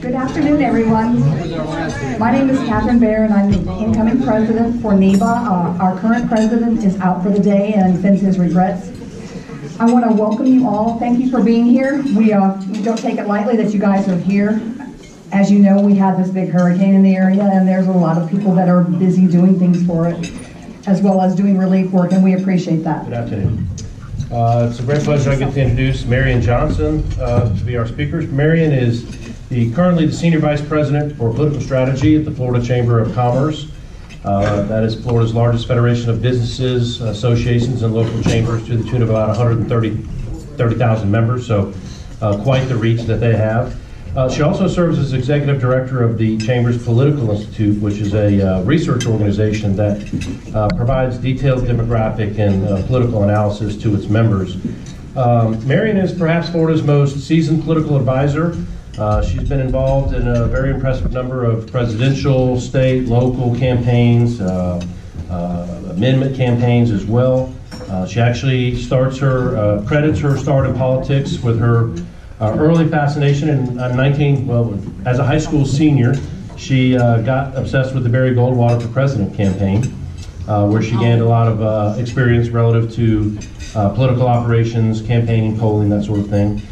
Good afternoon, everyone. My name is Catherine Baer, and I'm the incoming president for NEBA. Our current president is out for the day and sends his regrets. I want to welcome you all. Thank you for being here. We don't take it lightly that you guys are here. As you know, we had this big hurricane in the area, and there's a lot of people that are busy doing things for it, as well as doing relief work, and we appreciate that. Good afternoon. It's a great pleasure I get to introduce Marian Johnson to be our speakers. Marian is currently the Senior Vice President for Political Strategy at the Florida Chamber of Commerce. That is Florida's largest federation of businesses, associations, and local chambers, to the tune of about 130,000 members, so quite the reach that they have. She also serves as Executive Director of the Chamber's Political Institute, which is a research organization that provides detailed demographic and political analysis to its members. Marian is perhaps Florida's most seasoned political advisor. She's been involved in a very impressive number of presidential, state, local campaigns, amendment campaigns as well. She actually credits her start in politics with her early fascination as a high school senior. She got obsessed with the Barry Goldwater for President campaign, where she gained a lot of experience relative to political operations, campaigning, polling, that sort of thing.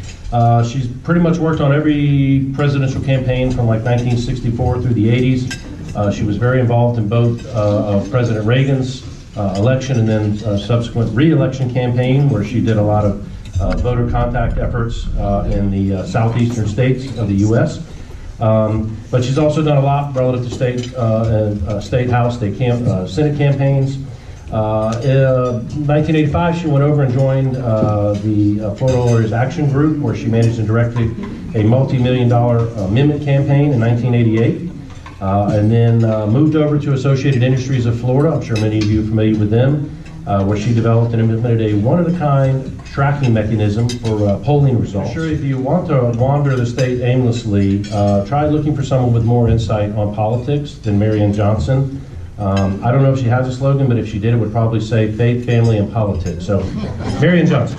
She's pretty much worked on every presidential campaign from like 1964 through the 80s. She was very involved in both of President Reagan's election and then subsequent re-election campaign, where she did a lot of voter contact efforts in the southeastern states of the U.S. But she's also done a lot relative to state house, Senate campaigns. In 1985, she went over and joined the Florida Lawyers Action Group, where she managed and directed a multi-million-dollar amendment campaign in 1988, and then moved over to Associated Industries of Florida. I'm sure many of you are familiar with them, where she developed and implemented a one-of-a-kind tracking mechanism for polling results. Sure, if you want to wander the state aimlessly, try looking for someone with more insight on politics than Marian Johnson. I don't know if she has a slogan, but if she did, it would probably say faith, family, and politics. So, Marian Johnson.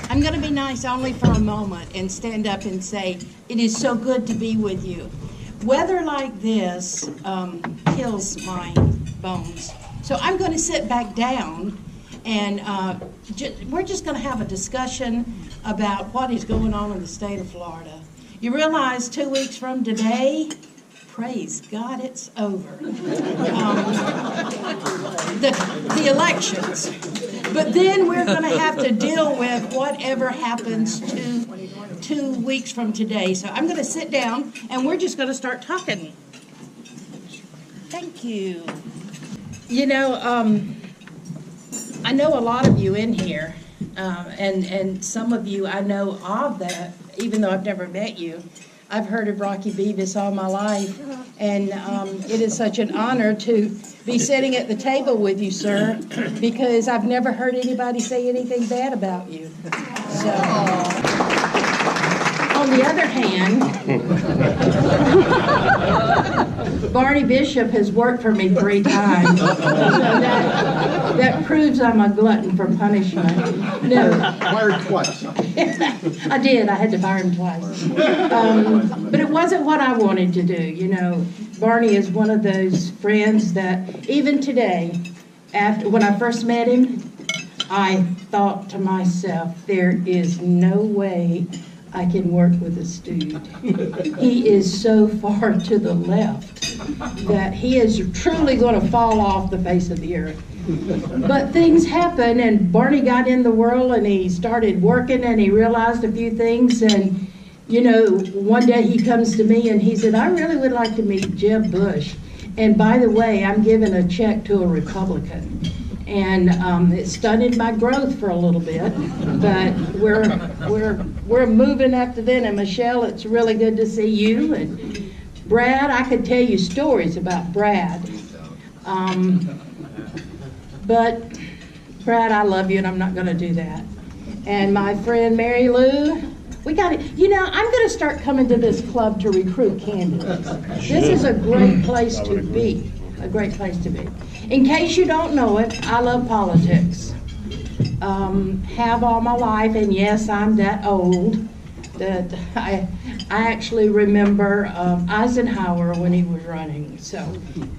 I'm going to be nice only for a moment and stand up and say, it is so good to be with you. Weather like this kills my bones. So I'm going to sit back down, and we're just going to have a discussion about what is going on in the state of Florida. You realize 2 weeks from today, praise God, it's over. The elections. But then we're going to have to deal with whatever happens 2 weeks from today. So I'm going to sit down, and we're just going to start talking. Thank you. You know, I know a lot of you in here, and some of you I know of that, even though I've never met you. I've heard of Rocky Beavis all my life, and it is such an honor to be sitting at the table with you, sir, because I've never heard anybody say anything bad about you. So, on the other hand, Barney Bishop has worked for me 3 times, so that proves I'm a glutton for punishment. No. Fired twice. I did. I had to fire him twice. But it wasn't what I wanted to do. You know, Barney is one of those friends that even today, when I first met him, I thought to myself, there is no way I can work with this dude. He is so far to the left that he is truly going to fall off the face of the earth. But things happen, and Barney got in the world, and he started working, and he realized a few things, and you know, one day he comes to me and he said, I really would like to meet Jeb Bush. And by the way, I'm giving a check to a Republican. And it stunted my growth for a little bit, but we're moving after then. And Michelle, it's really good to see you. And Brad, I could tell you stories about Brad. But Brad, I love you, and I'm not going to do that. And my friend Mary Lou, we got it. You know, I'm going to start coming to this club to recruit candidates. This is a great place to be. A great place to be. In case you don't know it, I love politics. have all my life, and yes, I'm that old, that I actually remember Eisenhower when he was running. So,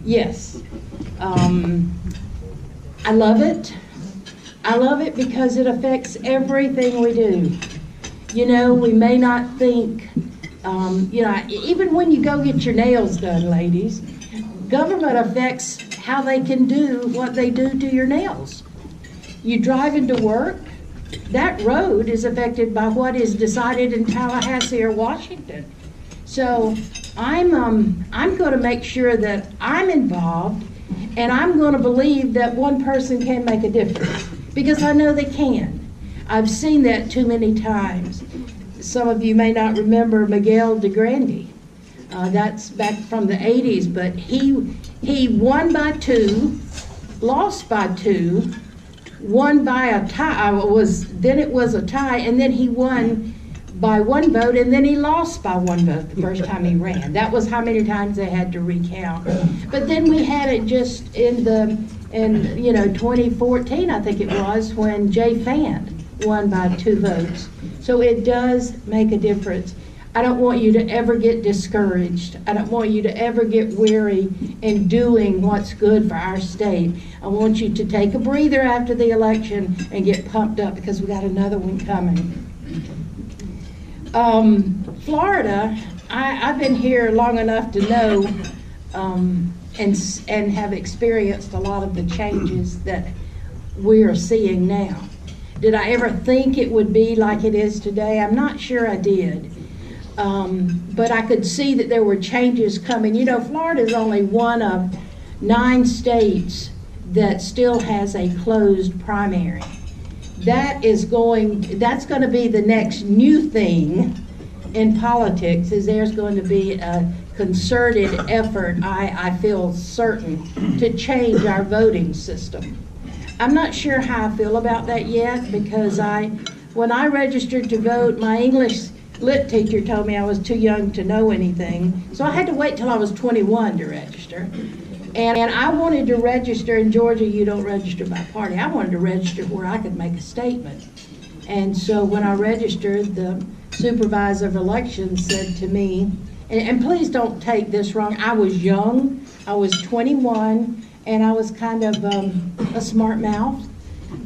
yes, I love it. I love it because it affects everything we do. You know, we may not think, you know, even when you go get your nails done, ladies, government affects how they can do what they do to your nails. You drive into work, that road is affected by what is decided in Tallahassee or Washington. So I'm going to make sure that I'm involved, and I'm going to believe that one person can make a difference, because I know they can. I've seen that too many times. Some of you may not remember Miguel de Grande. That's back from the 80s, but he won by 2, lost by 2, won by a tie. Then it was a tie, and then he won by 1 vote, and then he lost by 1 vote the first time he ran. That was how many times they had to recount. But then we had it just in 2014, I think it was, when Jay Fand won by 2 votes. So it does make a difference. I don't want you to ever get discouraged. I don't want you to ever get weary in doing what's good for our state. I want you to take a breather after the election and get pumped up, because we got another one coming. Florida, I've been here long enough to know and have experienced a lot of the changes that we are seeing now. Did I ever think it would be like it is today? I'm not sure I did. But I could see that there were changes coming. You know, Florida is only one of 9 states that still has a closed primary. That's going to be the next new thing in politics, is there's going to be a concerted effort, I feel certain, to change our voting system. I'm not sure how I feel about that yet, because when I registered to vote, my English lit teacher told me I was too young to know anything, so I had to wait till I was 21 to register. And I wanted to register. In Georgia, you don't register by party. I wanted to register where I could make a statement. And so when I registered, the supervisor of elections said to me, and please don't take this wrong, I was young, I was 21, and I was kind of a smart mouth.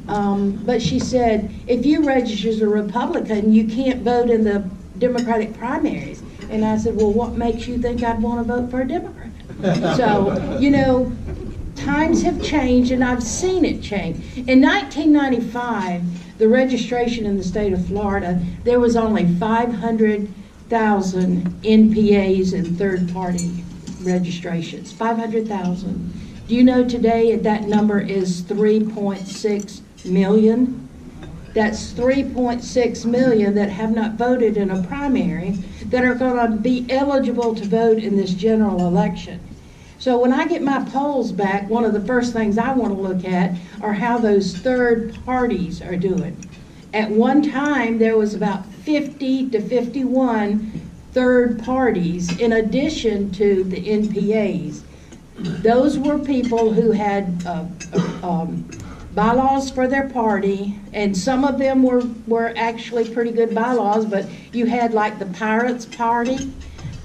But she said, if you register as a Republican, you can't vote in the Democratic primaries. And I said, well, what makes you think I'd want to vote for a Democrat? So, you know, times have changed, and I've seen it change. In 1995, the registration in the state of Florida, there was only 500,000 NPAs and third-party registrations. 500,000. Do you know today that number is 3.6 million? That's 3.6 million that have not voted in a primary that are going to be eligible to vote in this general election. So when I get my polls back, one of the first things I want to look at are how those third parties are doing. At one time, there was about 50 to 51 third parties in addition to the NPAs. Those were people who had bylaws for their party, and some of them were actually pretty good bylaws, but you had like the Pirates Party,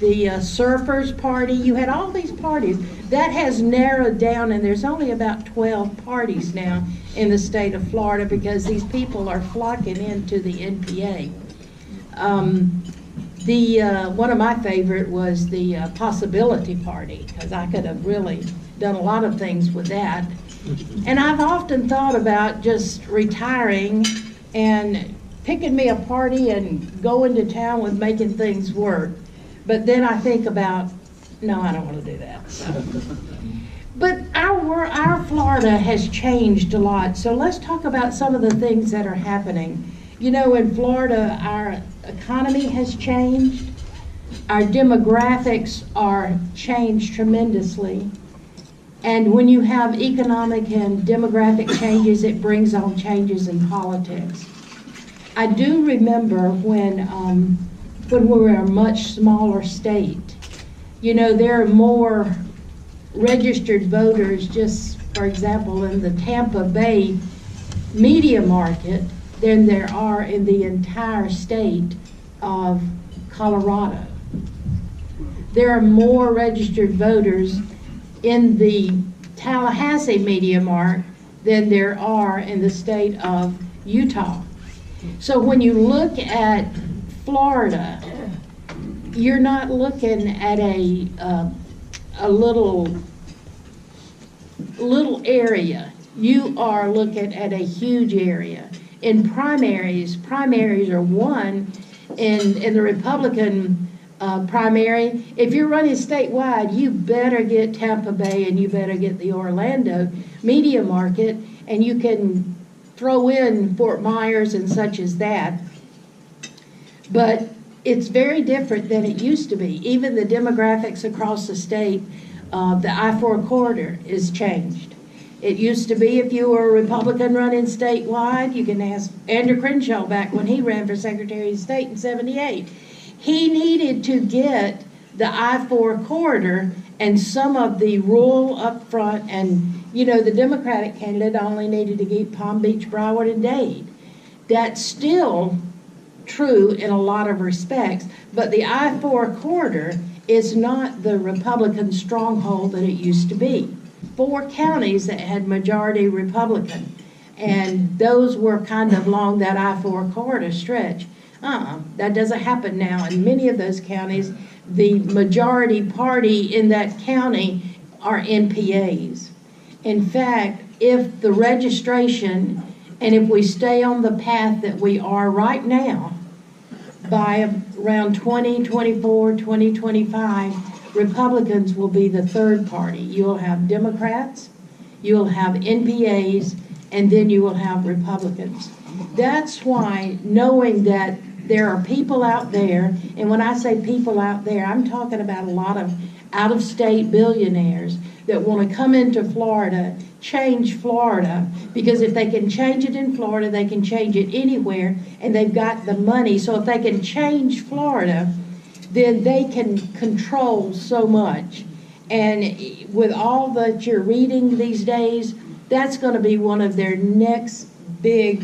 the Surfers Party, you had all these parties. That has narrowed down, and there's only about 12 parties now in the state of Florida, because these people are flocking into the NPA. One of my favorite was the Possibility Party, because I could have really done a lot of things with that. And I've often thought about just retiring and picking me a party and going to town with making things work. But then I think about, no, I don't want to do that. So. But our Florida has changed a lot. So let's talk about some of the things that are happening. You know, in Florida, our economy has changed. Our demographics are changed tremendously. And when you have economic and demographic changes, it brings on changes in politics. I do remember when we were a much smaller state. You know, there are more registered voters, just for example, in the Tampa Bay media market than there are in the entire state of Colorado. There are more registered voters in the Tallahassee media market than there are in the state of Utah. So when you look at Florida, you're not looking at a little area. You are looking at a huge area. In primaries are won in the Republican primary. If you're running statewide, you better get Tampa Bay and you better get the Orlando media market, and you can throw in Fort Myers and such as that. But it's very different than it used to be. Even the demographics across the state, the I-4 corridor is changed. It used to be if you were a Republican running statewide, you can ask Andrew Crenshaw back when he ran for Secretary of State in '78. He needed to get the I-4 corridor and some of the rural up front, and the Democratic candidate only needed to get Palm Beach, Broward, and Dade. That's still true in a lot of respects, but the I-4 corridor is not the Republican stronghold that it used to be. 4 counties that had majority Republican, and those were kind of along that I-4 corridor stretch. That doesn't happen now. In many of those counties, the majority party in that county are NPAs. In fact, if the registration, and if we stay on the path that we are right now, by around 2024, 2025, Republicans will be the 3rd party. You'll have Democrats, you'll have NPAs, and then you will have Republicans. That's why, knowing that there are people out there, and when I say people out there, I'm talking about a lot of out-of-state billionaires that want to come into Florida, change Florida, because if they can change it in Florida, they can change it anywhere, and they've got the money. So if they can change Florida, then they can control so much. And with all that you're reading these days, that's going to be one of their next big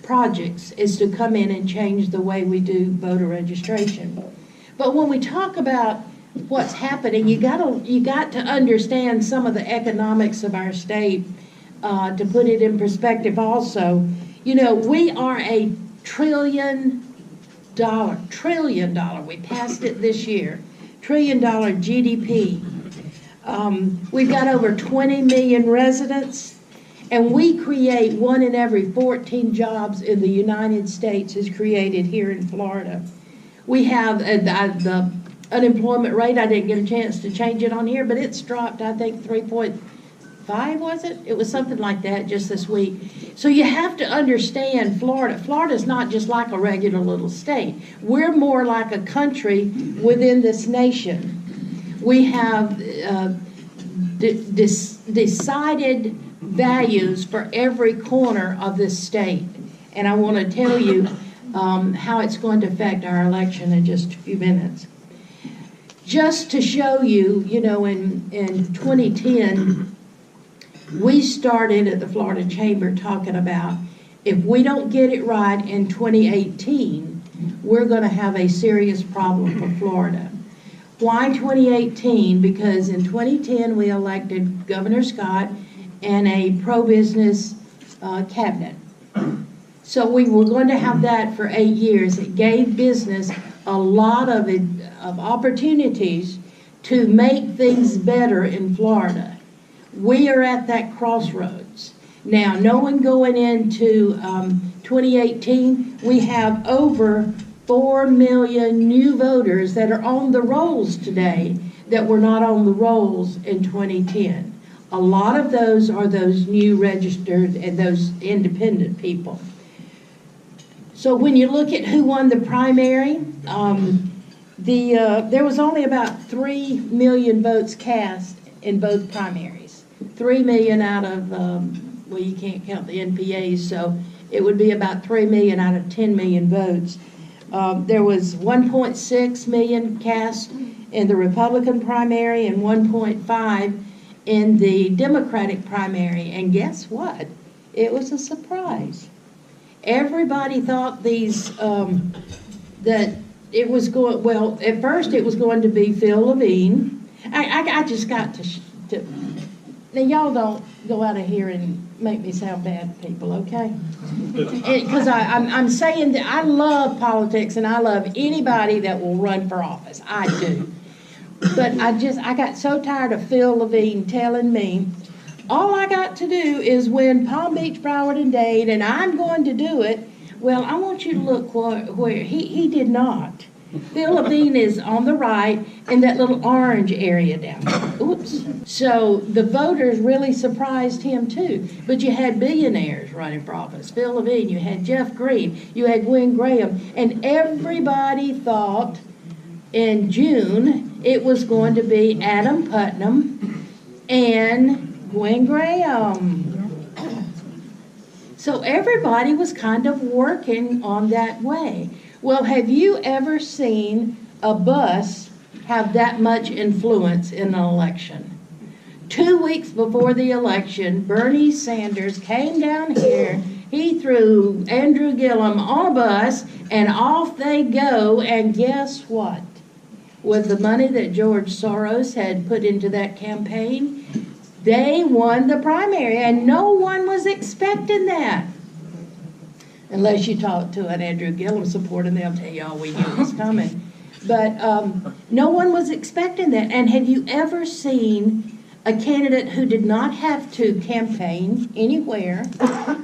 projects, is to come in and change the way we do voter registration. But when we talk about what's happening, you got to understand some of the economics of our state to put it in perspective also. We are a $1 trillion, we passed it this year, $1 trillion GDP. We've got over 20 million residents, and we create 1 in every 14 jobs in the United States is created here in Florida. We have the unemployment rate, I didn't get a chance to change it on here, but it's dropped, I think, 3.5, was it? It was something like that just this week. So you have to understand Florida. Florida's not just like a regular little state. We're more like a country within this nation. We have decided values for every corner of this state. And I want to tell you how it's going to affect our election in just a few minutes. Just to show you, in 2010, we started at the Florida Chamber talking about if we don't get it right in 2018, we're going to have a serious problem for Florida. Why 2018? Because in 2010, we elected Governor Scott and a pro-business cabinet. So we were going to have that for 8 years. It gave business a lot of opportunities to make things better in Florida. We are at that crossroads. Now, knowing going into 2018, we have over 4 million new voters that are on the rolls today that were not on the rolls in 2010. A lot of those are those new registered and those independent people. So when you look at who won the primary, there was only about 3 million votes cast in both primaries. 3 million out of, well, you can't count the NPAs, so it would be about 3 million out of 10 million votes. There was 1.6 million cast in the Republican primary and 1.5 in the Democratic primary. And guess what? It was a surprise. Everybody thought that it was going, well, at first it was going to be Phil Levine. I just got to, now y'all don't go out of here and make me sound bad, people, okay? Because I'm saying that I love politics and I love anybody that will run for office. I do. But I got so tired of Phil Levine telling me, all I got to do is win Palm Beach, Broward, and Dade, and I'm going to do it. Well, I want you to look where he did not. Phil Levine is on the right in that little orange area down there. Oops. So the voters really surprised him too. But you had billionaires running for office. Phil Levine, you had Jeff Green, you had Gwen Graham, and everybody thought in June it was going to be Adam Putnam and Gwen Graham. So everybody was kind of working on that way. Well, have you ever seen a bus have that much influence in an election? 2 weeks before the election, Bernie Sanders came down here. He threw Andrew Gillum on a bus, and off they go. And guess what? With the money that George Soros had put into that campaign, they won the primary, and no one was expecting that. Unless you talk to an Andrew Gillum supporter, and they'll tell you, oh, we knew it was coming. But no one was expecting that. And have you ever seen a candidate who did not have to campaign anywhere,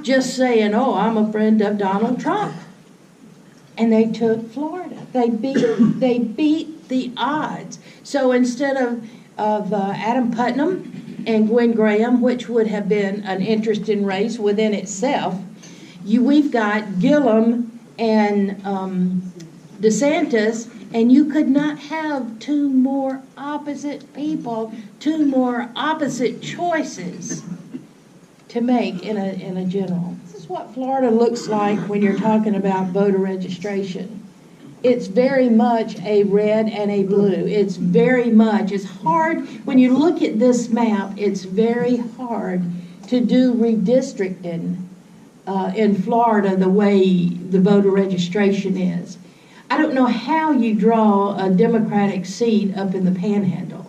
just saying, oh, I'm a friend of Donald Trump? And they took Florida. They beat the odds. So instead of Adam Putnam and Gwen Graham, which would have been an interesting race within itself, we've got Gillum and DeSantis, and you could not have two more opposite people, two more opposite choices to make in a general. This is what Florida looks like when you're talking about voter registration. It's very much a red and a blue. It's hard, when you look at this map, it's very hard to do redistricting in Florida the way the voter registration is. I don't know how you draw a Democratic seat up in the Panhandle.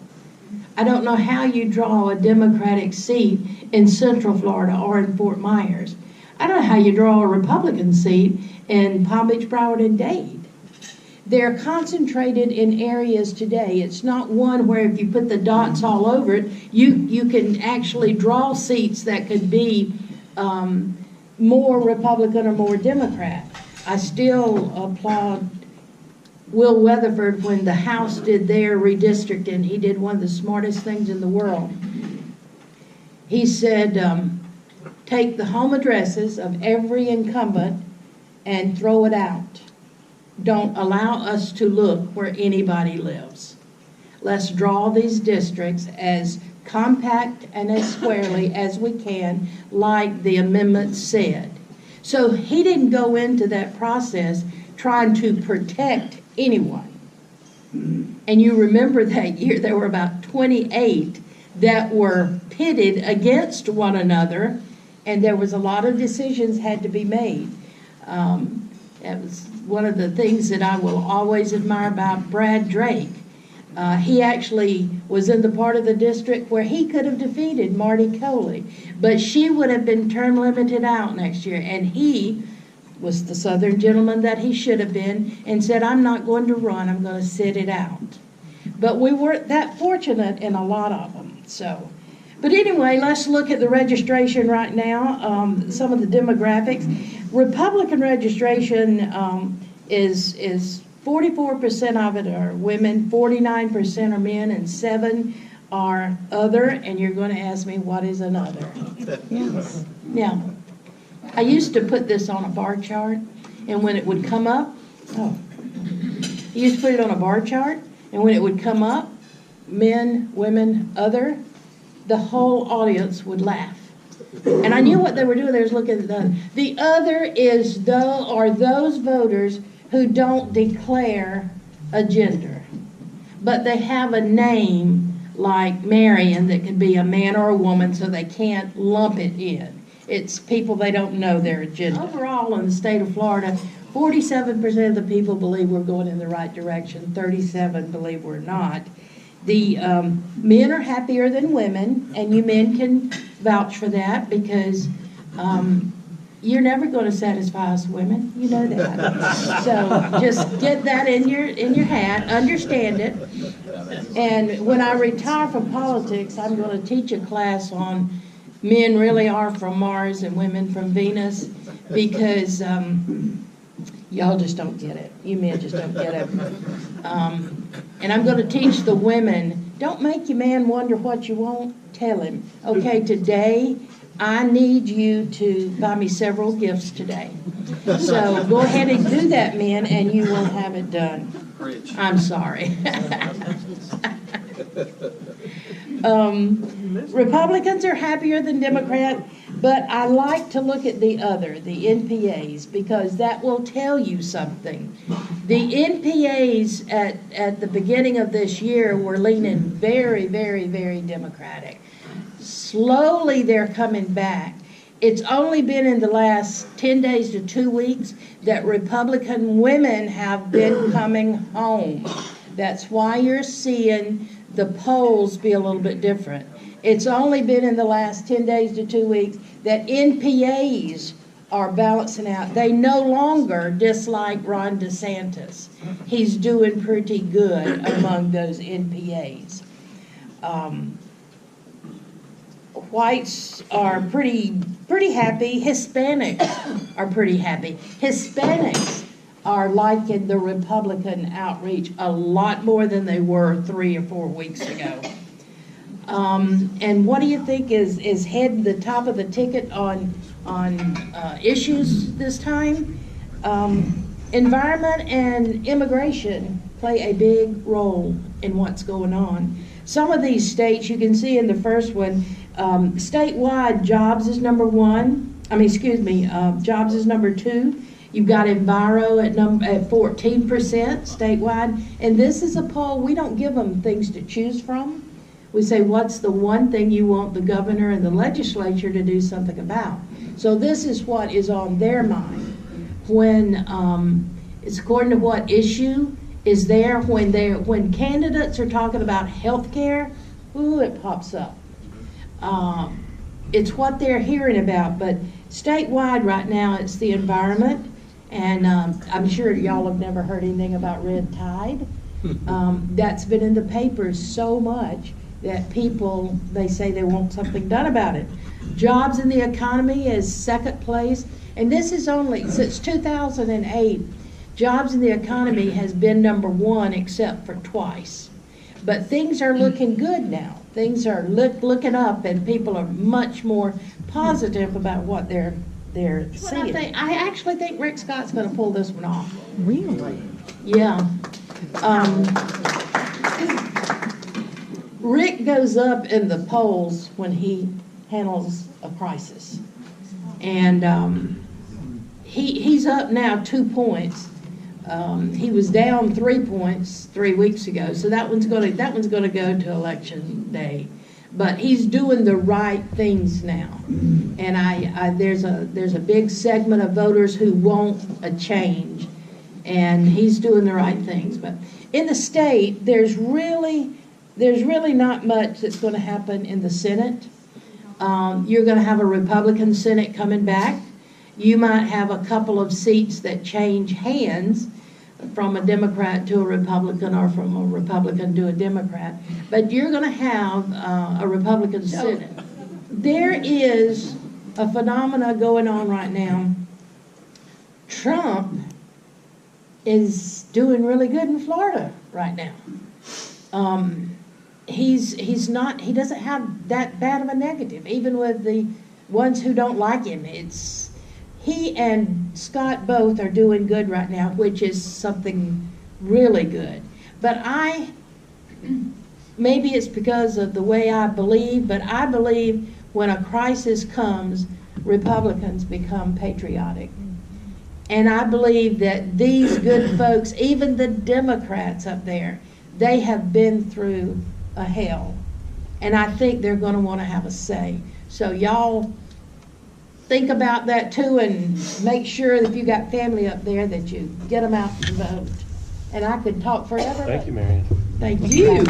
I don't know how you draw a Democratic seat in Central Florida or in Fort Myers. I don't know how you draw a Republican seat in Palm Beach, Broward, and Dade. They're concentrated in areas today. It's not one where if you put the dots all over it, you can actually draw seats that could be more Republican or more Democrat. I still applaud Will Weatherford when the House did their redistricting. He did one of the smartest things in the world. He said, take the home addresses of every incumbent and throw it out. Don't allow us to look where anybody lives. Let's draw these districts as compact and as squarely as we can, like the amendment said. So he didn't go into that process trying to protect anyone. And you remember that year there were about 28 that were pitted against one another, and there was a lot of decisions had to be made. That was one of the things that I will always admire about Brad Drake. He actually was in the part of the district where he could have defeated Marty Coley, but she would have been term limited out next year, and he was the Southern gentleman that he should have been and said, I'm not going to run, I'm going to sit it out. But we weren't that fortunate in a lot of them. So, but anyway, let's look at the registration right now, some of the demographics. Republican registration is 44% of it are women, 49% are men, and 7% are other. And you're going to ask me, what is another? Yes. Now, I used to put this on a bar chart, and when it would come up, I used to put it on a bar chart, and when it would come up, men, women, other, the whole audience would laugh. And I knew what they were doing. They was looking at the other. The other is those voters who don't declare a gender, but they have a name like Marian that could be a man or a woman, so they can't lump it in. It's people, they don't know their agenda. Overall, in the state of Florida, 47% of the people believe we're going in the right direction, 37 believe we're not. The men are happier than women, and you men can vouch for that because you're never going to satisfy us women. You know that. So just get that in your hat, understand it. And when I retire from politics, I'm going to teach a class on men really are from Mars and women from Venus, because y'all just don't get it. You men just don't get it. And I'm going to teach the women, don't make your man wonder what you want. Tell him, okay, today I need you to buy me several gifts today. So go ahead and do that, men, and you will have it done. I'm sorry. Republicans are happier than Democrats, but I like to look at the NPAs, because that will tell you something. The NPAs at the beginning of this year were leaning very, very, very Democratic. Slowly they're coming back. It's only been in the last 10 days to 2 weeks that Republican women have been coming home. That's why you're seeing the polls be a little bit different. It's only been in the last 10 days to 2 weeks that NPAs are balancing out. They no longer dislike Ron DeSantis. He's doing pretty good among those NPAs. Whites are pretty happy. Hispanics are pretty happy. Hispanics are liking the Republican outreach a lot more than they were 3 or 4 weeks ago. And what do you think is heading the top of the ticket on issues this time? Environment and immigration play a big role in what's going on. Some of these states, you can see in the first one, statewide jobs is number 1. Jobs is number 2. You've got Enviro at 14% statewide. And this is a poll, we don't give them things to choose from. We say, what's the one thing you want the governor and the legislature to do something about? So this is what is on their mind. When it's according to what issue is there, when candidates are talking about health care, ooh, it pops up. It's what they're hearing about, but statewide right now it's the environment, and I'm sure y'all have never heard anything about red tide. That's been in the papers so much that people, they say they want something done about it. Jobs in the economy is second place, and this is only since 2008. Jobs in the economy has been number 1 except for twice. But things are looking good now. Things are looking up, and people are much more positive about what they're seeing. I actually think Rick Scott's going to pull this one off. Really? Yeah. Rick goes up in the polls when he handles a crisis. And he's up now 2 points. He was down 3 points 3 weeks ago, so that one's going to go to election day. But he's doing the right things now, and there's a big segment of voters who want a change, and he's doing the right things. But in the state, there's really not much that's going to happen in the Senate. You're going to have a Republican Senate coming back. You might have a couple of seats that change hands from a Democrat to a Republican, or from a Republican to a Democrat. But you're going to have a Republican Senate. There is a phenomena going on right now. Trump is doing really good in Florida right now. He doesn't have that bad of a negative, even with the ones who don't like him. He and Scott both are doing good right now, which is something really good. But maybe it's because of the way I believe, but I believe when a crisis comes, Republicans become patriotic. And I believe that these good folks, even the Democrats up there, they have been through a hell. And I think they're going to want to have a say. So y'all think about that too, and make sure that if you got family up there that you get them out to vote. And I could talk forever. Thank you, Marian. Thank you.